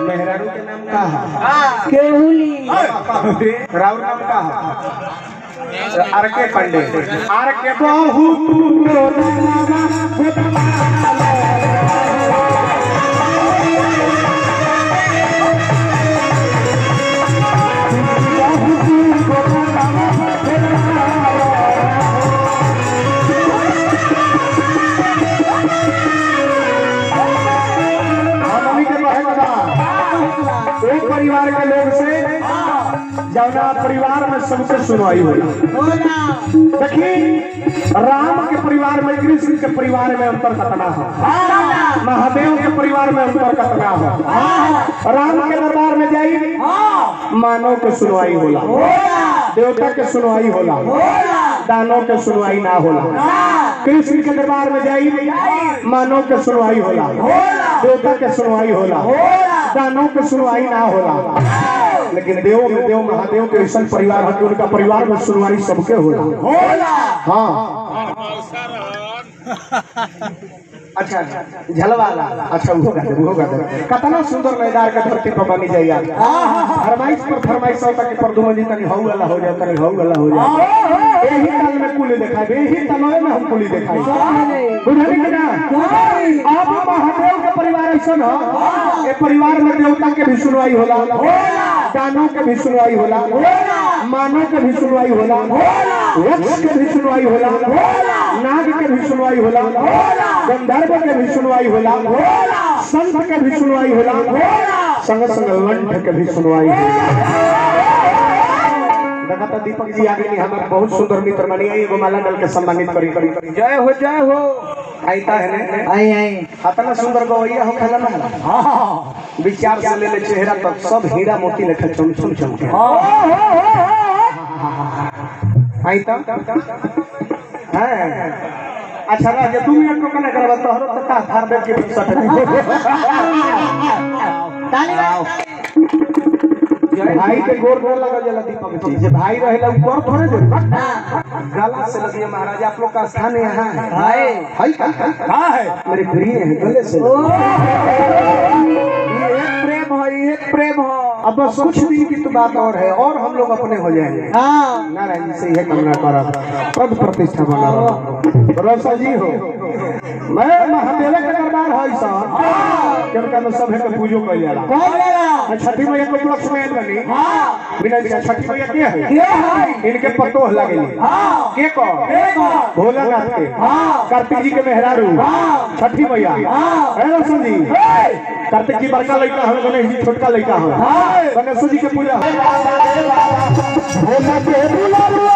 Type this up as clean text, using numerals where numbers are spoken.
मेहरारू के नाम का है केहुली राउर नाम का है आर के पांडे आर के बहू परिवार के लोग से जौना परिवार में सबसे सुनवाई होला देखी राम के परिवार में कृष्ण के परिवार में अंतर कतना हो महादेव के परिवार में अंतर कतना हो राम के दरबार में जाई मानव के सुनवाई होला देवता के सुनवाई होला दानव के सुनवाई ना होला कृष्ण के दरबार में जाई मानव के सुनवाई होला देवता के सुनवाई होला दानव के सुनवाई ना होला लेकिन देव में देव महादेव के ऐसा परिवार है कि उनका परिवार में सुनवाई सबके होला हाँ अच्छा झलवाला अच्छा वो कतना सुंदर मैदान के धरती पर बनी जाइए फरमाइश पर फरमाइश होता कि प्रदुमन जी तनी हौ वाला हो जाए तनी हौ वाला हो जाए यही ताल में कुली दिखाई यही तलवे में हम कुली दिखाई बुझली कि ना आप महादेव के परिवार ऐसा हो ये परिवार में देवता के भी सुनवाई होला दानव के भी सुनवाई होला मानव के भी सुनवाई होला यक्ष के भी सुनवाई होला नाग के भी सुनवाई होला गंधर्व के भी सुनवाई होला संत के भी सुनवाई होला संग संग लंठ के भी सुनवाई होला देखा दीपक जी आगे नहीं हमारे बहुत सुंदर मित्र बनी आई एगो माला डाल के सम्मानित करी जय हो आईता है ने आई इतना सुंदर गवैया हो खेला ना हां विचार से ले चेहरा तक सब हीरा मोती लेखा चमचम चमके आईता है अच्छा ना जे 2 मिनट को कने करबा तोहरो तका थार दे के सट ताली भाई के गोर गोर लगा जला दीपक जी जे भाई रहेला ऊपर थोड़े दे गला से लगिए महाराज आप लोग का स्थान यहां है हाय का है मेरे प्रिय है गले से ये प्रेम हो अब बस कुछ दिन की तो बात और है और हम लोग अपने हो जाएंगे हाँ नारायण जी से यह कामना करा पद प्रतिष्ठा बना रोसा जी हो मैं महादेव के दरबार है ऐसा क्योंकि मैं सब है के पूजो कर जाला छठी मैया को उपलक्ष्य में बनी बिना छठी मैया के है इनके पतोह लगेली के को भोलानाथ के कार्तिक जी के मेहरारू छठी मैया है रोसा जी कार्तिक जी बड़का लड़का है गणेश जी छोटका लड़का है गणेश जी के पूजा भोला के बुलावा